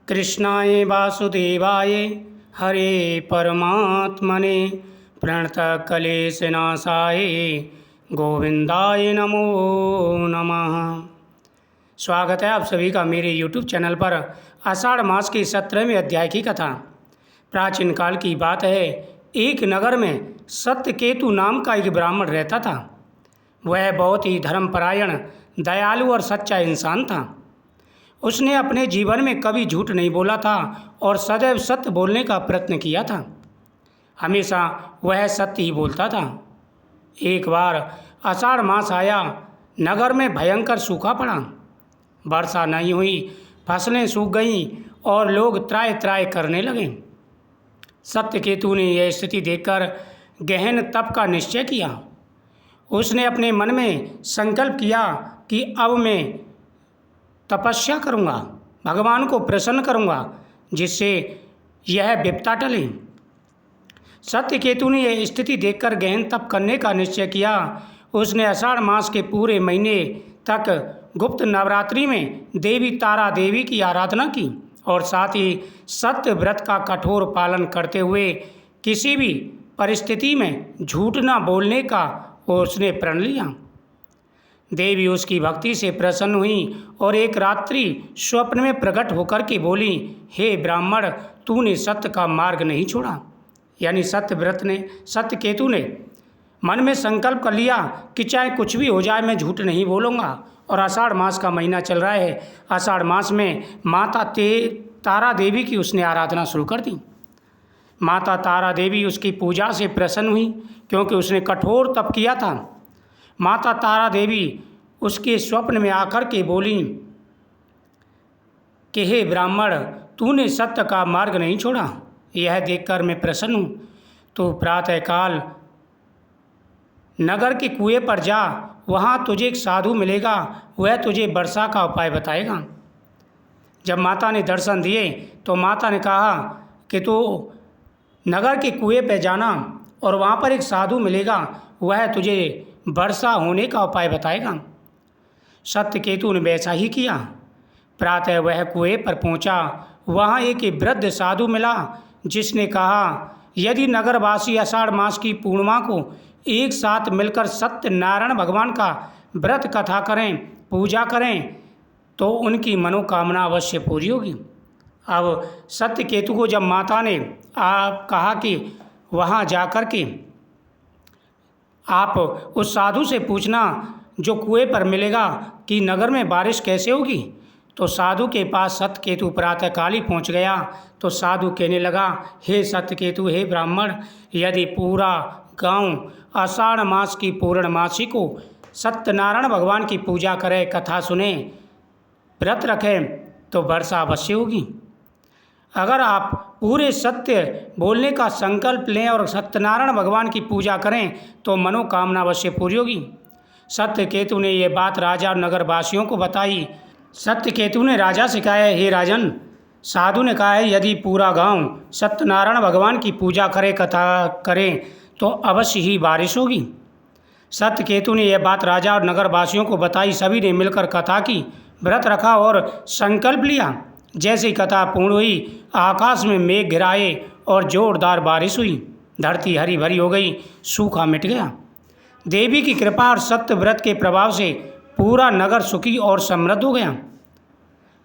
कृष्णाय वासुदेवाय हरे परमात्मने प्रणतक्लेशनाशाय गोविंदाय नमो नमः। स्वागत है आप सभी का मेरे YouTube चैनल पर। आषाढ़ मास के 17वें अध्याय की कथा। प्राचीन काल की बात है, एक नगर में सत्यकेतु नाम का एक ब्राह्मण रहता था। वह बहुत ही धर्मपरायण, दयालु और सच्चा इंसान था। उसने अपने जीवन में कभी झूठ नहीं बोला था और सदैव सत्य बोलने का प्रयत्न किया था। हमेशा वह सत्य ही बोलता था। एक बार आषाढ़ मास आया, नगर में भयंकर सूखा पड़ा। वर्षा नहीं हुई, फसलें सूख गईं और लोग त्राय त्राय करने लगे। सत्यकेतु ने यह स्थिति देखकर गहन तप का निश्चय किया। उसने अपने मन में संकल्प किया कि अब मैं तपस्या करूँगा, भगवान को प्रसन्न करूँगा, जिससे यह विपदा टले। सत्यकेतु ने यह स्थिति देखकर गहन तप करने का निश्चय किया। उसने आषाढ़ मास के पूरे महीने तक गुप्त नवरात्रि में देवी तारा देवी की आराधना की और साथ ही सत्य व्रत का कठोर पालन करते हुए किसी भी परिस्थिति में झूठ न बोलने का उसने प्रण लिया। देवी उसकी भक्ति से प्रसन्न हुई और एक रात्रि स्वप्न में प्रकट होकर के बोली, हे ब्राह्मण, तूने सत्य का मार्ग नहीं छोड़ा। यानी सत्यकेतु ने मन में संकल्प कर लिया कि चाहे कुछ भी हो जाए मैं झूठ नहीं बोलूँगा। और आषाढ़ मास का महीना चल रहा है। आषाढ़ मास में माता तारा देवी की उसने आराधना शुरू कर दी। माता तारा देवी उसकी पूजा से प्रसन्न हुई क्योंकि उसने कठोर तप किया था। माता तारा देवी उसके स्वप्न में आकर के बोली कि हे ब्राह्मण, तूने सत्य का मार्ग नहीं छोड़ा, यह देखकर मैं प्रसन्न हूँ। तो प्रातःकाल नगर के कुएं पर जा, वहाँ तुझे एक साधु मिलेगा, वह तुझे वर्षा का उपाय बताएगा। जब माता ने दर्शन दिए तो माता ने कहा कि तू नगर के कुएं पर जाना और वहाँ पर एक साधु मिलेगा, वह तुझे वर्षा होने का उपाय बताएगा। सत्यकेतु ने वैसा ही किया। प्रातः वह कुएं पर पहुंचा। वहां एक वृद्ध साधु मिला जिसने कहा, यदि नगरवासी आषाढ़ मास की पूर्णिमा को एक साथ मिलकर सत्यनारायण भगवान का व्रत कथा करें, पूजा करें, तो उनकी मनोकामना अवश्य पूरी होगी। अब सत्यकेतु को जब माता ने कहा कि वहां जाकर के आप उस साधु से पूछना जो कुएं पर मिलेगा कि नगर में बारिश कैसे होगी, तो साधु के पास सत्यकेतु प्रातःकाल ही पहुँच गया। तो साधु कहने लगा, हे सत्यकेतु, हे ब्राह्मण, यदि पूरा गांव आषाढ़ मास की पूर्णमासी को सत्यनारायण भगवान की पूजा करे, कथा सुने, व्रत रखें, तो वर्षा अवश्य होगी। अगर आप पूरे सत्य बोलने का संकल्प लें और सत्यनारायण भगवान की पूजा करें तो मनोकामना अवश्य पूरी होगी। सत्यकेतु ने यह बात राजा और नगरवासियों को बताई। सत्यकेतु ने राजा से कहा, हे राजन, साधु ने कहा है यदि पूरा गांव सत्यनारायण भगवान की पूजा करे, कथा करें, तो अवश्य ही बारिश होगी। सत्यकेतु ने यह बात राजा और नगरवासियों को बताई। सभी ने मिलकर कथा की, व्रत रखा और संकल्प लिया। जैसी कथा पूर्ण हुई, आकाश में मेघ गिराए और जोरदार बारिश हुई। धरती हरी भरी हो गई, सूखा मिट गया। देवी की कृपा और सत्य व्रत के प्रभाव से पूरा नगर सुखी और समृद्ध हो गया।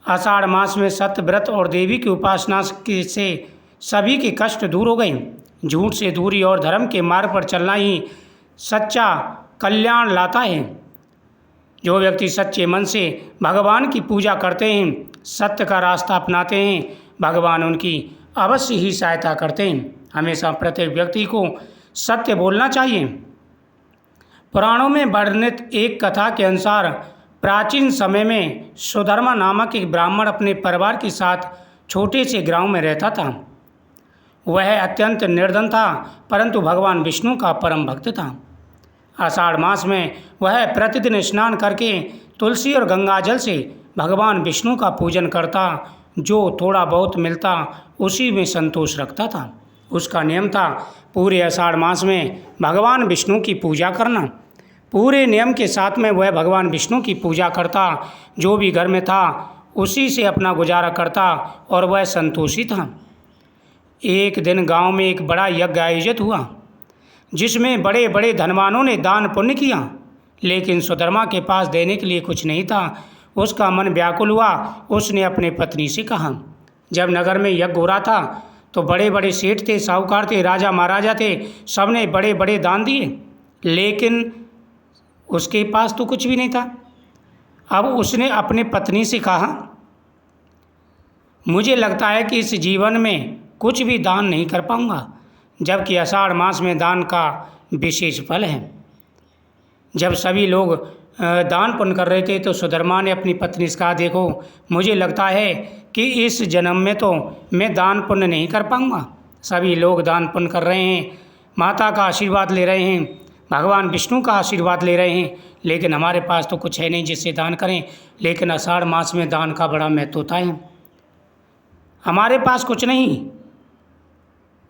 आषाढ़ मास में सत्य व्रत और देवी की उपासना से सभी के कष्ट दूर हो गए। झूठ से दूरी और धर्म के मार्ग पर चलना ही सच्चा कल्याण लाता है। जो व्यक्ति सच्चे मन से भगवान की पूजा करते हैं, सत्य का रास्ता अपनाते हैं, भगवान उनकी अवश्य ही सहायता करते हैं। हमेशा प्रत्येक व्यक्ति को सत्य बोलना चाहिए। पुराणों में वर्णित एक कथा के अनुसार प्राचीन समय में सुधर्मा नामक एक ब्राह्मण अपने परिवार के साथ छोटे से गांव में रहता था। वह अत्यंत निर्धन था, परंतु भगवान विष्णु का परम भक्त था। आषाढ़ मास में वह प्रतिदिन स्नान करके तुलसी और गंगा जल से भगवान विष्णु का पूजन करता। जो थोड़ा बहुत मिलता उसी में संतोष रखता था। उसका नियम था पूरे आषाढ़ मास में भगवान विष्णु की पूजा करना। पूरे नियम के साथ में वह भगवान विष्णु की पूजा करता। जो भी घर में था उसी से अपना गुजारा करता और वह संतोषी था। एक दिन गांव में एक बड़ा यज्ञ आयोजित हुआ, जिसमें बड़े बड़े धनवानों ने दान पुण्य किया, लेकिन सुधर्मा के पास देने के लिए कुछ नहीं था। उसका मन व्याकुल हुआ। उसने अपने पत्नी से कहा, जब नगर में यज्ञ हो रहा था तो बड़े बड़े सेठ थे, साहूकार थे, राजा महाराजा थे, सबने बड़े बड़े दान दिए, लेकिन उसके पास तो कुछ भी नहीं था। अब उसने अपने पत्नी से कहा, मुझे लगता है कि इस जीवन में कुछ भी दान नहीं कर पाऊंगा, जबकि आषाढ़ मास में दान का विशेष फल है। जब सभी लोग दान पुण्य कर रहे थे तो सुधर्मा ने अपनी पत्नी से कहा, देखो मुझे लगता है कि इस जन्म में तो मैं दान पुण्य नहीं कर पाऊंगा। सभी लोग दान पुण्य कर रहे हैं, माता का आशीर्वाद ले रहे हैं, भगवान विष्णु का आशीर्वाद ले रहे हैं, लेकिन हमारे पास तो कुछ है नहीं जिससे दान करें। लेकिन आषाढ़ मास में दान का बड़ा महत्व होता है। हमारे पास कुछ नहीं,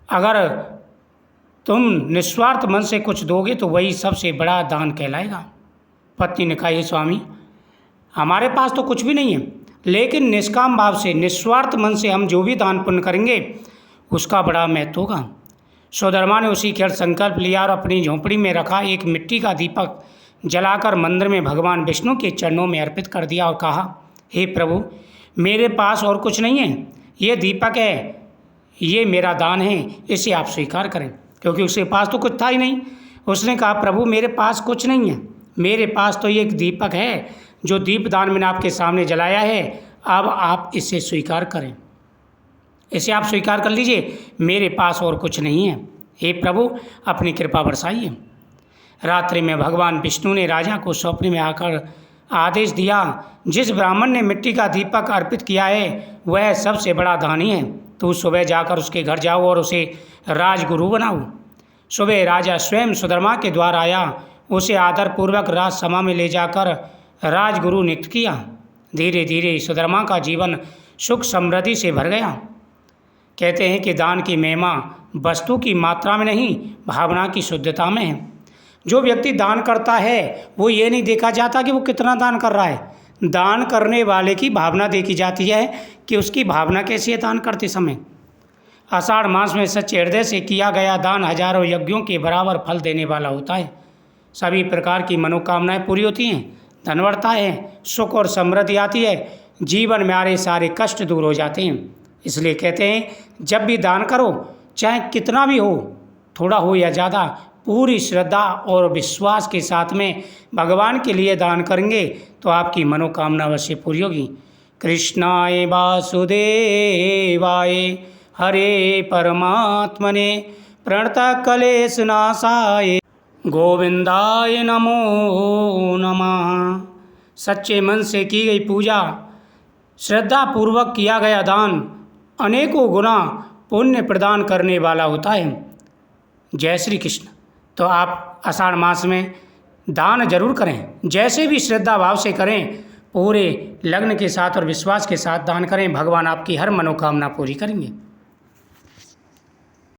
अगर तुम निस्वार्थ मन से कुछ दोगे तो वही सबसे बड़ा दान कहलाएगा। पत्नी ने कहा, हे स्वामी, हमारे पास तो कुछ भी नहीं है, लेकिन निष्काम भाव से, निस्वार्थ मन से हम जो भी दान पुण्य करेंगे उसका बड़ा महत्व होगा। सुधर्मा ने उसी क्षण संकल्प लिया और अपनी झोंपड़ी में रखा एक मिट्टी का दीपक जलाकर मंदिर में भगवान विष्णु के चरणों में अर्पित कर दिया और कहा, हे प्रभु, मेरे पास और कुछ नहीं है, ये दीपक है, ये मेरा दान है, इसे आप स्वीकार करें। क्योंकि उसके पास तो कुछ था ही नहीं। उसने कहा, प्रभु मेरे पास कुछ नहीं है, मेरे पास तो ये एक दीपक है जो दीपदान मैंने आपके सामने जलाया है, अब आप इसे स्वीकार करें, इसे आप स्वीकार कर लीजिए, मेरे पास और कुछ नहीं है, हे प्रभु अपनी कृपा बरसाइए। रात्रि में भगवान विष्णु ने राजा को स्वप्न में आकर आदेश दिया, जिस ब्राह्मण ने मिट्टी का दीपक अर्पित किया है वह सबसे बड़ा दानी है, तो सुबह जाकर उसके घर जाओ और उसे राजगुरु बनाओ। सुबह राजा स्वयं सुधर्मा के द्वार आया, उसे आदरपूर्वक राजसभा में ले जाकर राजगुरु नियुक्त किया। धीरे धीरे सुधर्मा का जीवन सुख समृद्धि से भर गया। कहते हैं कि दान की महिमा वस्तु की मात्रा में नहीं, भावना की शुद्धता में है। जो व्यक्ति दान करता है वो ये नहीं देखा जाता कि वो कितना दान कर रहा है, दान करने वाले की भावना देखी जाती है कि उसकी भावना कैसी है दान करते समय। आषाढ़ मास में सच्चे हृदय से किया गया दान हजारों यज्ञों के बराबर फल देने वाला होता है। सभी प्रकार की मनोकामनाएं पूरी होती हैं, धन बढ़ता है, सुख और समृद्धि आती है, जीवन में आ रहे सारे कष्ट दूर हो जाते हैं। इसलिए कहते हैं, जब भी दान करो, चाहे कितना भी हो, थोड़ा हो या ज़्यादा, पूरी श्रद्धा और विश्वास के साथ में भगवान के लिए दान करेंगे तो आपकी मनोकामना अवश्य पूरी होगी। कृष्णाय वासुदेवाय हरे परमात्मने प्रणतक्लेशनाशाय गोविंदाय नमो नमः। सच्चे मन से की गई पूजा, श्रद्धापूर्वक किया गया दान अनेकों गुना पुण्य प्रदान करने वाला होता है। जय श्री कृष्ण। तो आप आषाढ़ मास में दान जरूर करें, जैसे भी श्रद्धा भाव से करें, पूरे लगन के साथ और विश्वास के साथ दान करें, भगवान आपकी हर मनोकामना पूरी करेंगे।